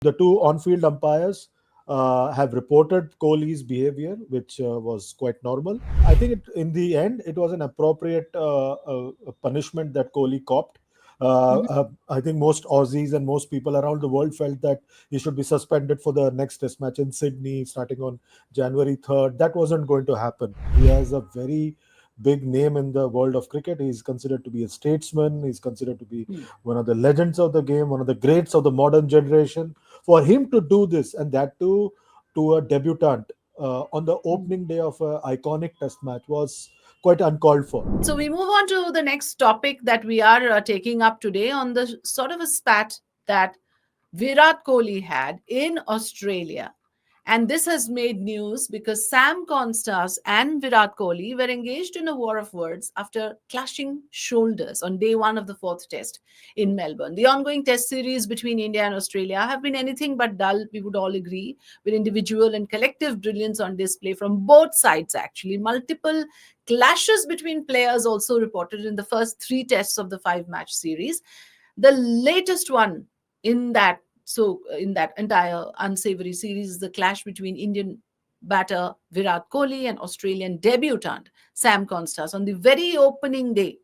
The two on-field umpires have reported Kohli's behavior, which was quite normal. I think in the end, it was an appropriate punishment that Kohli copped. Mhm. I think most Aussies and most people around the world felt that he should be suspended for the next Test match in Sydney starting on January 3rd. That wasn't going to happen. He has a very big name in the world of cricket. He's considered to be a statesman. He's considered to be Hmm. one of the legends of the game, one of the greats of the modern generation. For him to do this, and that too to a debutant on the Hmm. opening day of an iconic Test match, was quite uncalled for. So we move on to the next topic that we are taking up today on the sort of a spat that Virat Kohli had in Australia. And this has made news because Sam Konstas and Virat Kohli were engaged in a war of words after clashing shoulders on day one of the fourth test in Melbourne. The ongoing test series between India and Australia have been anything but dull, we would all agree, with individual and collective brilliance on display from both sides, actually. Multiple clashes between players also reported in the first three tests of the five-match series. The latest one in that entire unsavory series is the clash between Indian batter Virat Kohli and Australian debutant Sam Konstas on the very opening day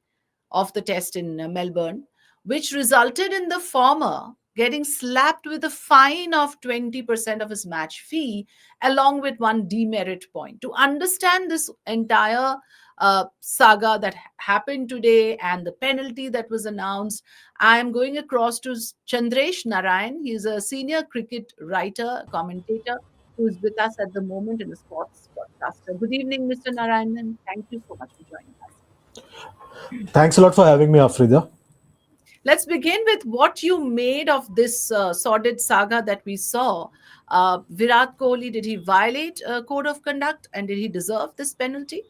of the test in Melbourne, which resulted in the former getting slapped with a fine of 20% of his match fee, along with one demerit point. To understand this entire saga that happened today and the penalty that was announced, I am going across to Chandresh Narayan. He is a senior cricket writer, commentator, who is with us at the moment in a sports podcaster. Good evening, Mr. Narayan, and thank you so much for joining us. Thanks a lot for having me, Afrida. Let's begin with what you made of this sordid saga that we saw. Virat Kohli, did he violate a code of conduct and did he deserve this penalty?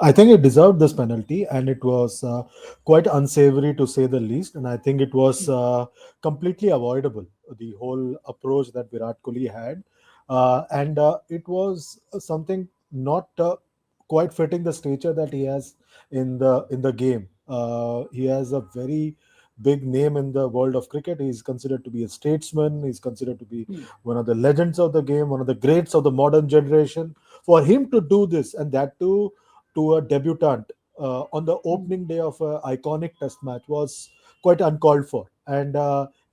I think it deserved this penalty, and it was quite unsavory to say the least. And I think it was completely avoidable. The whole approach that Virat Kohli had, and it was something not quite fitting the stature that he has in the game. He has a very big name in the world of cricket. He's considered to be a statesman. He's considered to be Hmm. one of the legends of the game, one of the greats of the modern generation. For him to do this, and that too to a debutant on the Hmm. opening day of an iconic Test match, was quite uncalled for. And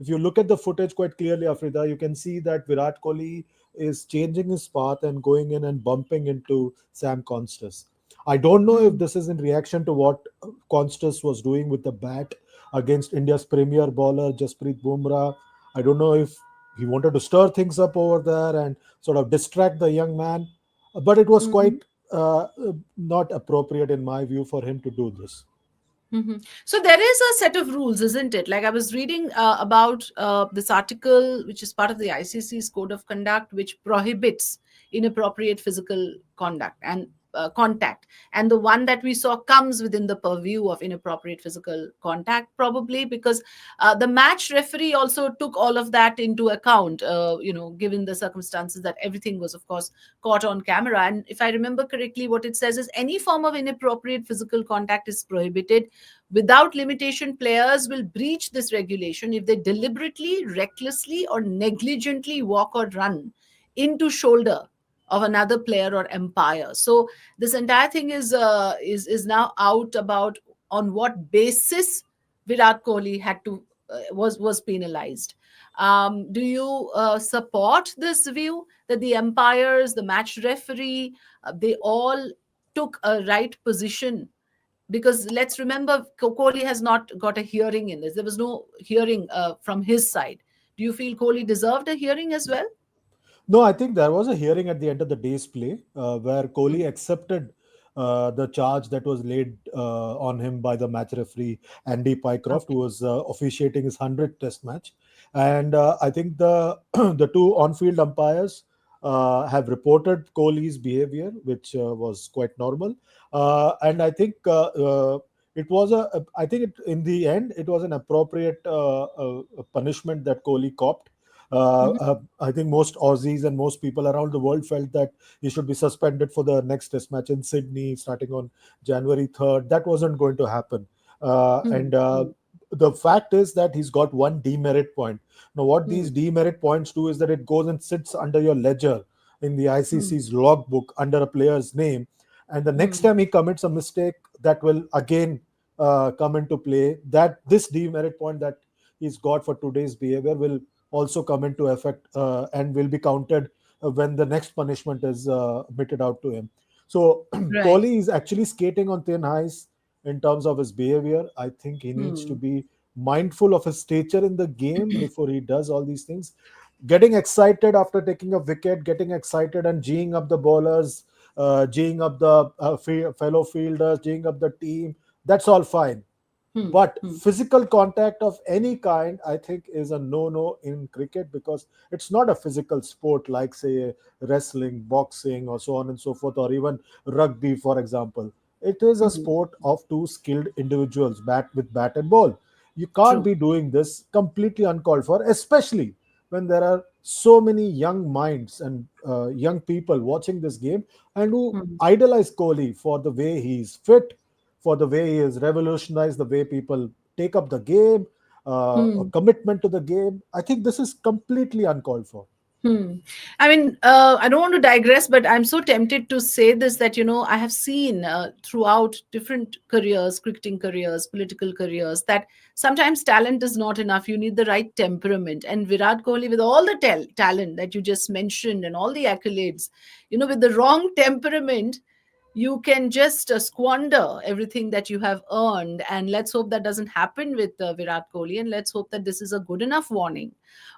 if you look at the footage quite clearly, Afrida, you can see that Virat Kohli is changing his path and going in and bumping into Sam Konstas. I don't know if Hmm. this is in reaction to what Konstas was doing with the bat against India's premier bowler Jasprit Bumrah. I don't know if he wanted to stir things up over there and sort of distract the young man, but it was Mhm. quite not appropriate in my view for him to do this. Mhm. So there is a set of rules, isn't it? Like I was reading about this article, which is part of the ICC's code of conduct, which prohibits inappropriate physical conduct and contact. And the one that we saw comes within the purview of inappropriate physical contact, probably because the match referee also took all of that into account. Given the circumstances that everything was, of course, caught on camera. And if I remember correctly, what it says is any form of inappropriate physical contact is prohibited. Without limitation, players will breach this regulation if they deliberately, recklessly, or negligently walk or run into shoulder of another player or umpire. So this entire thing is now out about on what basis Virat Kohli had to was penalized. Do you support this view that the umpires, the match referee, they all took a right position? Because let's remember, Kohli has not got a hearing in this. There was no hearing from his side. Do you feel Kohli deserved a hearing as well? No, I think there was a hearing at the end of the day's play where Mm. Kohli accepted the charge that was laid on him by the match referee Andy Pycroft, who Okay. was officiating his 100th Test match. And I think the the two on-field umpires have reported Kohli's behavior, which was quite normal. And I think it was I think in the end, it was an appropriate punishment that Kohli copped. Mhm. I think most Aussies and most people around the world felt that he should be suspended for the next Test match in Sydney starting on January 3rd. That wasn't going to happen. Hmm. And Hmm. the fact is that he's got one demerit point. Now, what Hmm. these demerit points do is that it goes and sits under your ledger in the Hmm. ICC's logbook under a player's name. And the next Hmm. time he commits a mistake, that will again come into play. That this demerit point that he's got for today's behavior will also come into effect and will be counted when the next punishment is meted out to him. So Right. Kohli is actually skating on thin ice in terms of his behavior. I think he needs to Hmm. be mindful of his stature in the game before he does all these things. Getting excited after taking a wicket, getting excited and geeing up the bowlers, geeing up the fellow fielders, geeing up the team, that's all fine. Hmm. But Hmm. physical contact of any kind, I think, is a no in cricket, because it's not a physical sport like, say, wrestling, boxing, or so on and so forth, or even rugby, for example. It is a Hmm. sport of two skilled individuals, bat and ball. You can't True. be doing this completely uncalled for, especially when there are so many young minds and young people watching this game and who Hmm. idolize Kohli for the way he's fit, for the way he has revolutionized the way people take up the game, a Hmm. commitment to the game. I think this is completely uncalled for. Hmm. I mean, I don't want to digress, but I'm so tempted to say this that, I have seen throughout different careers, cricketing careers, political careers, that sometimes talent is not enough. You need the right temperament. And Virat Kohli, with all the talent that you just mentioned and all the accolades, with the wrong temperament, you can just squander everything that you have earned. And let's hope that doesn't happen with Virat Kohli. And let's hope that this is a good enough warning.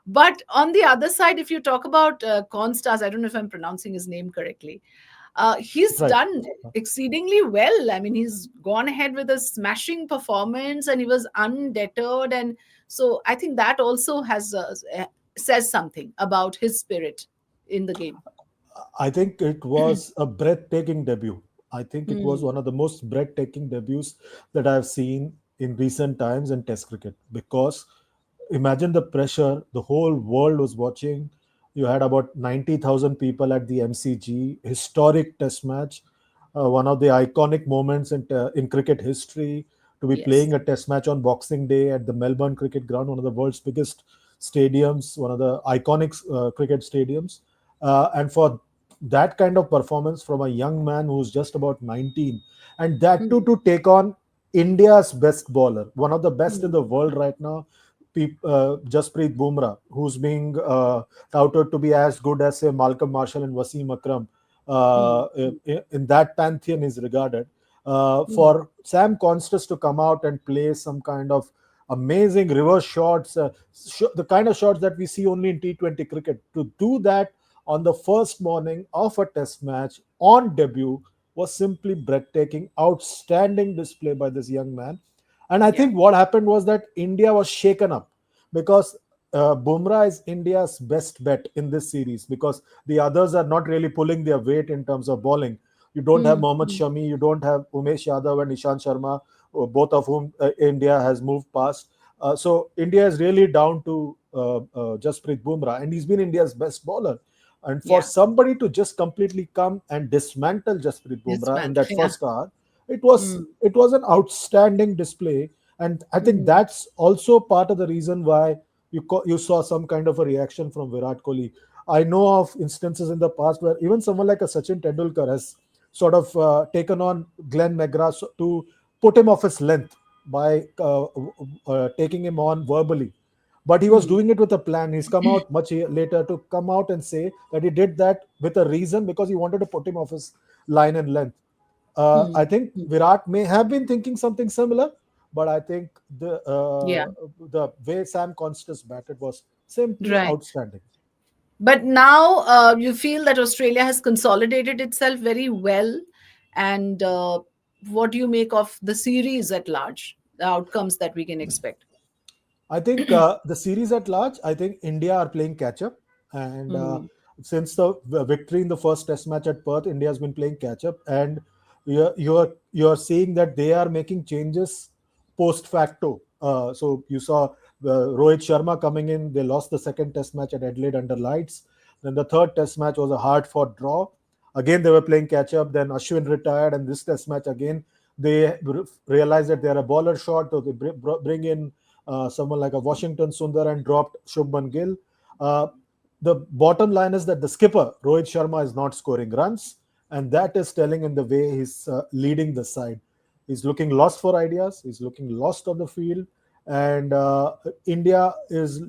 But on the other side, if you talk about Konstas, I don't know if I'm pronouncing his name correctly. He's Right. done exceedingly well. I mean, he's gone ahead with a smashing performance, and he was undeterred. And so I think that also says something about his spirit in the game. I think it was a breathtaking debut. I think it was Hmm. one of the most breathtaking debuts that I've seen in recent times in Test cricket, because imagine the pressure. The whole world was watching. You had about 90,000 people at the MCG, historic Test match, one of the iconic moments in cricket history, to be Yes. playing a Test match on Boxing Day at the Melbourne Cricket Ground, one of the world's biggest stadiums, one of the iconic cricket stadiums. And for that kind of performance from a young man who's just about 19, and that too Hmm. to take on India's best bowler, one of the best in Hmm. the world right now, Jasprit Bumrah, who's being touted to be as good as, say, Malcolm Marshall and Wasim Akram. Hmm. In that pantheon is regarded. Hmm. For Sam Konstas to come out and play some kind of amazing reverse shots, the kind of shots that we see only in T20 cricket, to do that on the first morning of a Test match on debut was simply breathtaking, outstanding display by this young man. And I Yeah. think what happened was that India was shaken up, because Bumrah is India's best bet in this series, because the others are not really pulling their weight in terms of bowling. You don't have Hmm. Mohammad Hmm. Shami, you don't have Umesh Yadav and Ishant Sharma, both of whom India has moved past. So India is really down to Jasprit Bumrah, and he's been India's best bowler. And for Yeah. somebody to just completely come and dismantle Jasprit Bumrah in Dismantle. that Yeah. first hour, it was an outstanding display. And I think Hmm. that's also part of the reason why you saw some kind of a reaction from Virat Kohli. I know of instances in the past where even someone like a Sachin Tendulkar has sort of taken on Glenn McGrath to put him off his length by taking him on verbally. But he was Hmm. doing it with a plan. He's come out much later to come out and say that he did that with a reason, because he wanted to put him off his line and length. I Hmm. think Hmm. Virat may have been thinking something similar, but I think Yeah. the way Sam Constas batted was simply Right. outstanding. But now you feel that Australia has consolidated itself very well. And what do you make of the series at large, the outcomes that we can expect? I think the series at large, I think India are playing catch up, and Hmm. since the victory in the first Test match at Perth, India has been playing catch up, and you're seeing that they are making changes post facto. So you saw Rohit Sharma coming in. They lost the second Test match at Adelaide under lights. Then the third Test match was a hard fought draw. Again, they were playing catch up. Then Ashwin retired, and this Test match again they realized that they're a bowler short, so they bring in someone like a Washington Sundar and dropped Shubman Gill. Uh, the bottom line is that the skipper Rohit Sharma is not scoring runs, and that is telling in the way he's leading the side. He's looking lost for ideas. He's looking lost on the field, and India is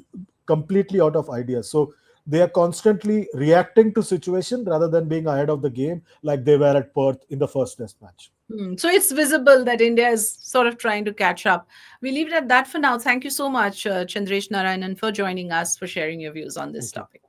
completely out of ideas. So they are constantly reacting to situation rather than being ahead of the game like they were at Perth in the first Test match. So it's visible that India is sort of trying to catch up. We leave it at that for now. Thank you so much, Chandresh Narayanan, for joining us, for sharing your views on this Thank you. topic.